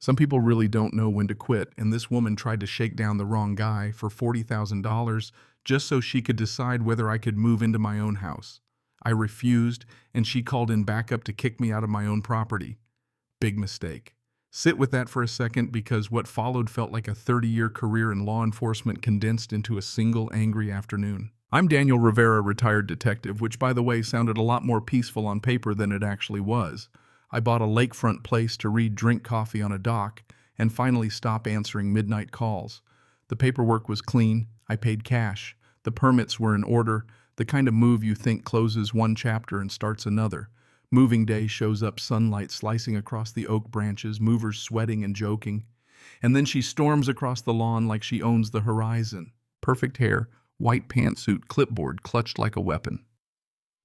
Some people really don't know when to quit, and this woman tried to shake down the wrong guy for $40,000 just so she could decide whether I could move into my own house. I refused, and she called in backup to kick me out of my own property. Big mistake. Sit with that for a second, because what followed felt like a 30-year career in law enforcement condensed into a single angry afternoon. I'm Daniel Rivera, retired detective, which, by the way, sounded a lot more peaceful on paper than it actually was. I bought a lakefront place to read, drink coffee on a dock, and finally stop answering midnight calls. The paperwork was clean. I paid cash. The permits were in order, the kind of move you think closes one chapter and starts another. Moving day shows up, sunlight slicing across the oak branches, movers sweating and joking. And then she storms across the lawn like she owns the horizon. Perfect hair, white pantsuit, clipboard clutched like a weapon.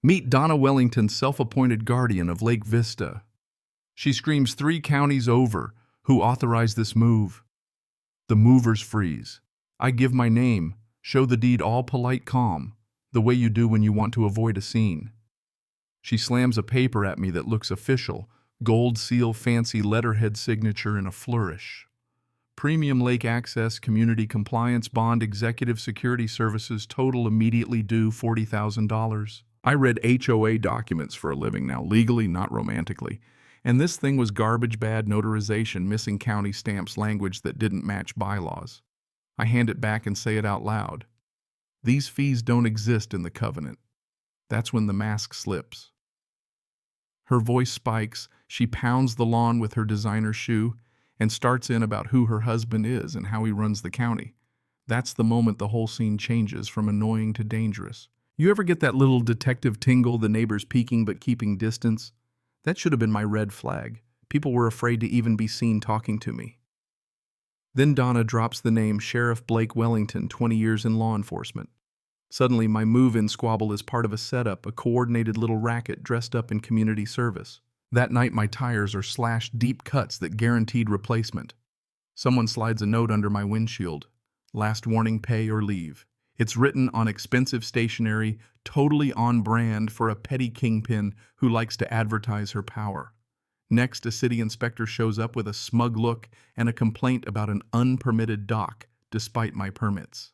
Meet Donna Wellington, self-appointed guardian of Lake Vista. She screams 3 counties over, "Who authorized this move?" The movers freeze. I give my name, show the deed, all polite calm, the way you do when you want to avoid a scene. She slams a paper at me that looks official, gold seal, fancy letterhead, signature in a flourish. Premium lake access, community compliance bond, executive security services, total immediately due $40,000. I read HOA documents for a living now, legally, not romantically. And this thing was garbage, bad notarization, missing county stamps, language that didn't match bylaws. I hand it back and say it out loud. These fees don't exist in the covenant. That's when the mask slips. Her voice spikes. She pounds the lawn with her designer shoe and starts in about who her husband is and how he runs the county. That's the moment the whole scene changes from annoying to dangerous. You ever get that little detective tingle, the neighbors peeking but keeping distance? That should have been my red flag. People were afraid to even be seen talking to me. Then Donna drops the name Sheriff Blake Wellington, 20 years in law enforcement. Suddenly, my move-in squabble is part of a setup, a coordinated little racket dressed up in community service. That night, my tires are slashed, deep cuts that guaranteed replacement. Someone slides a note under my windshield. Last warning, pay or leave. It's written on expensive stationery, totally on brand for a petty kingpin who likes to advertise her power. Next, a city inspector shows up with a smug look and a complaint about an unpermitted dock, despite my permits.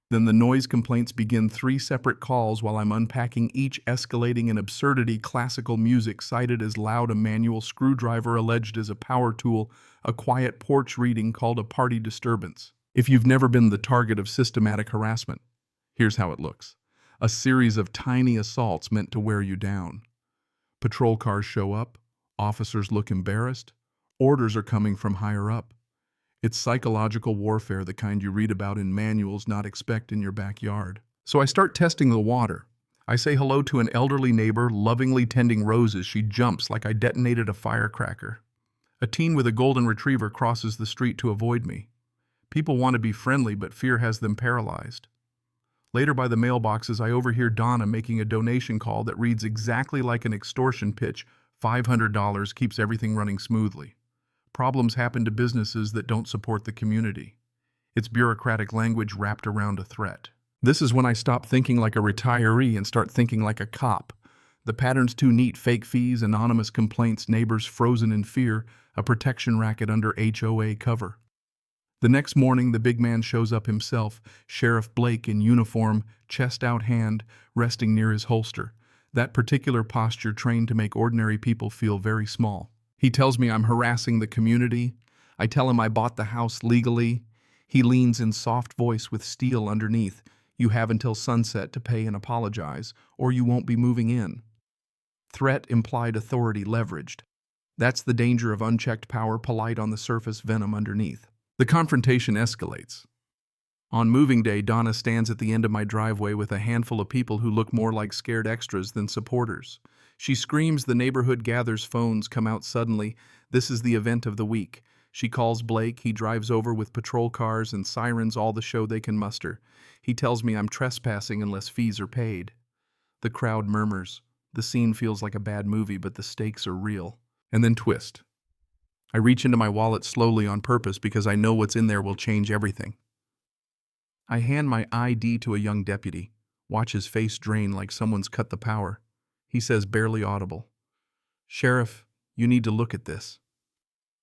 Then the noise complaints begin, 3 separate calls while I'm unpacking, each escalating in absurdity. Classical music cited as loud, a manual screwdriver alleged as a power tool, a quiet porch reading called a party disturbance. If you've never been the target of systematic harassment, here's how it looks. A series of tiny assaults meant to wear you down. Patrol cars show up, officers look embarrassed, orders are coming from higher up. It's psychological warfare, the kind you read about in manuals, not expect in your backyard. So I start testing the water. I say hello to an elderly neighbor, lovingly tending roses. She jumps like I detonated a firecracker. A teen with a golden retriever crosses the street to avoid me. People want to be friendly, but fear has them paralyzed. Later, by the mailboxes, I overhear Donna making a donation call that reads exactly like an extortion pitch. $500 keeps everything running smoothly. Problems happen to businesses that don't support the community. It's bureaucratic language wrapped around a threat. This is when I stop thinking like a retiree and start thinking like a cop. The pattern's too neat: fake fees, anonymous complaints, neighbors frozen in fear, a protection racket under HOA cover. The next morning, the big man shows up himself, Sheriff Blake in uniform, chest out, hand resting near his holster. That particular posture trained to make ordinary people feel very small. He tells me I'm harassing the community. I tell him I bought the house legally. He leans in soft voice with steel underneath. You have until sunset to pay and apologize, or you won't be moving in. Threat, implied authority, leveraged. That's the danger of unchecked power, polite on the surface, venom underneath. The confrontation escalates. On moving day, Donna stands at the end of my driveway with a handful of people who look more like scared extras than supporters. She screams, the neighborhood gathers, phones come out suddenly. This is the event of the week. She calls Blake. He drives over with patrol cars and sirens, all the show they can muster. He tells me I'm trespassing unless fees are paid. The crowd murmurs. The scene feels like a bad movie, but the stakes are real. And then twist. I reach into my wallet slowly on purpose because I know what's in there will change everything. I hand my ID to a young deputy. Watch his face drain like someone's cut the power. He says, barely audible, "Sheriff, you need to look at this."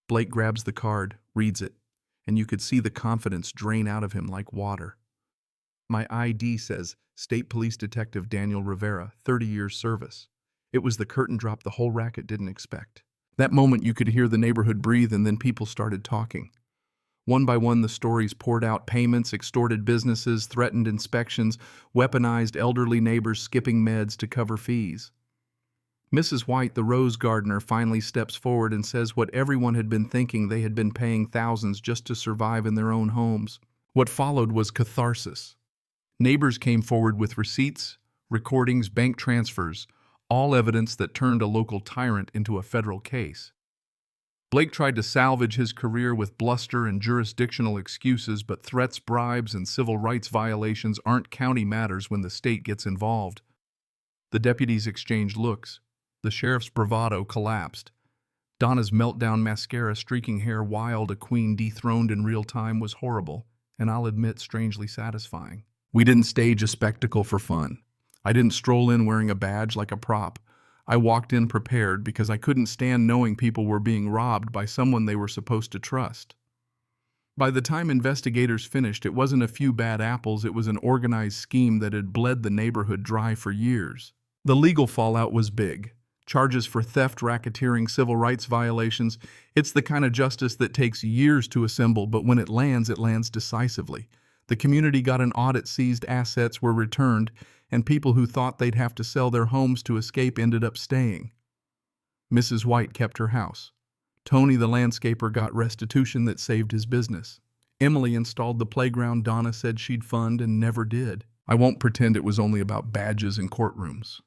Blake grabs the card, reads it, and you could see the confidence drain out of him like water. My ID says State Police Detective Daniel Rivera, 30 years service. It was the curtain drop the whole racket didn't expect. That moment you could hear the neighborhood breathe, and then people started talking. One by one, the stories poured out: payments, extorted businesses, threatened inspections, weaponized elderly neighbors skipping meds to cover fees. Mrs. White, the rose gardener, finally steps forward and says what everyone had been thinking: they had been paying thousands just to survive in their own homes. What followed was catharsis. Neighbors came forward with receipts, recordings, bank transfers, all evidence that turned a local tyrant into a federal case. Blake tried to salvage his career with bluster and jurisdictional excuses, but threats, bribes, and civil rights violations aren't county matters when the state gets involved. The deputies exchanged looks. The sheriff's bravado collapsed. Donna's meltdown mascara, streaking hair wild, a queen dethroned in real time, was horrible, and I'll admit strangely satisfying. We didn't stage a spectacle for fun. I didn't stroll in wearing a badge like a prop. I walked in prepared because I couldn't stand knowing people were being robbed by someone they were supposed to trust. By the time investigators finished, it wasn't a few bad apples, it was an organized scheme that had bled the neighborhood dry for years. The legal fallout was big. Charges for theft, racketeering, civil rights violations. It's the kind of justice that takes years to assemble, but when it lands decisively. The community got an audit, seized assets were returned, and people who thought they'd have to sell their homes to escape ended up staying. Mrs. White kept her house. Tony, the landscaper, got restitution that saved his business. Emily installed the playground Donna said she'd fund and never did. I won't pretend it was only about badges and courtrooms.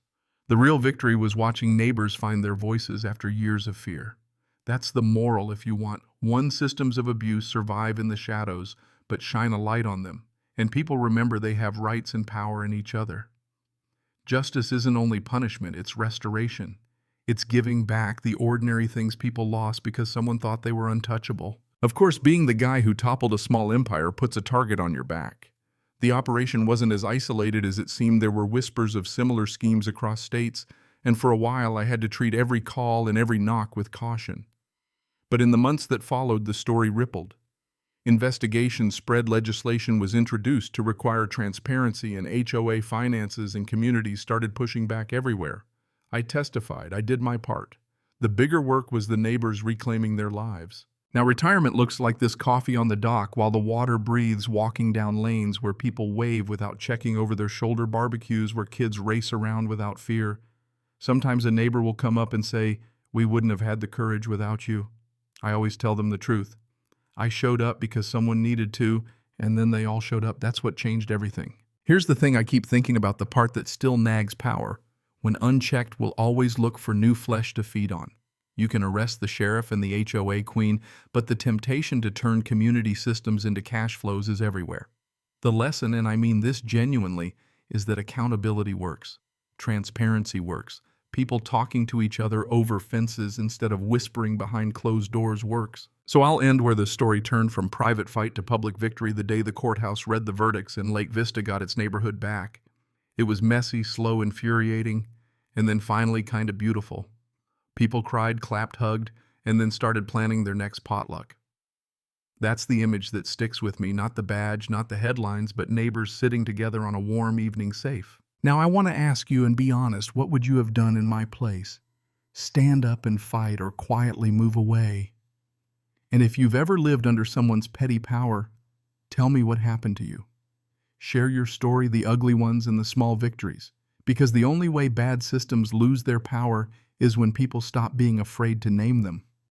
The real victory was watching neighbors find their voices after years of fear. That's the moral, if you want. One, systems of abuse survive in the shadows, but shine a light on them, and people remember they have rights and power in each other. Justice isn't only punishment, it's restoration. It's giving back the ordinary things people lost because someone thought they were untouchable. Of course, being the guy who toppled a small empire puts a target on your back. The operation wasn't as isolated as it seemed. There were whispers of similar schemes across states, and for a while I had to treat every call and every knock with caution. But in the months that followed, the story rippled. Investigations spread, legislation was introduced to require transparency, and HOA finances and communities started pushing back everywhere. I testified, I did my part. The bigger work was the neighbors reclaiming their lives. Now retirement looks like this: coffee on the dock while the water breathes, walking down lanes where people wave without checking over their shoulder, barbecues where kids race around without fear. Sometimes a neighbor will come up and say, "We wouldn't have had the courage without you." I always tell them the truth. I showed up because someone needed to, and then they all showed up. That's what changed everything. Here's the thing I keep thinking about, the part that still nags power. When unchecked, we'll always look for new flesh to feed on. You can arrest the sheriff and the HOA queen, but the temptation to turn community systems into cash flows is everywhere. The lesson, and I mean this genuinely, is that accountability works. Transparency works. People talking to each other over fences instead of whispering behind closed doors works. So I'll end where the story turned from private fight to public victory the day the courthouse read the verdicts and Lake Vista got its neighborhood back. It was messy, slow, infuriating, and then finally kind of beautiful. People cried, clapped, hugged, and then started planning their next potluck. That's the image that sticks with me, not the badge, not the headlines, but neighbors sitting together on a warm evening safe. Now I want to ask you, and be honest, what would you have done in my place? Stand up and fight, or quietly move away? And if you've ever lived under someone's petty power, tell me what happened to you. Share your story, the ugly ones and the small victories, because the only way bad systems lose their power is when people stop being afraid to name them.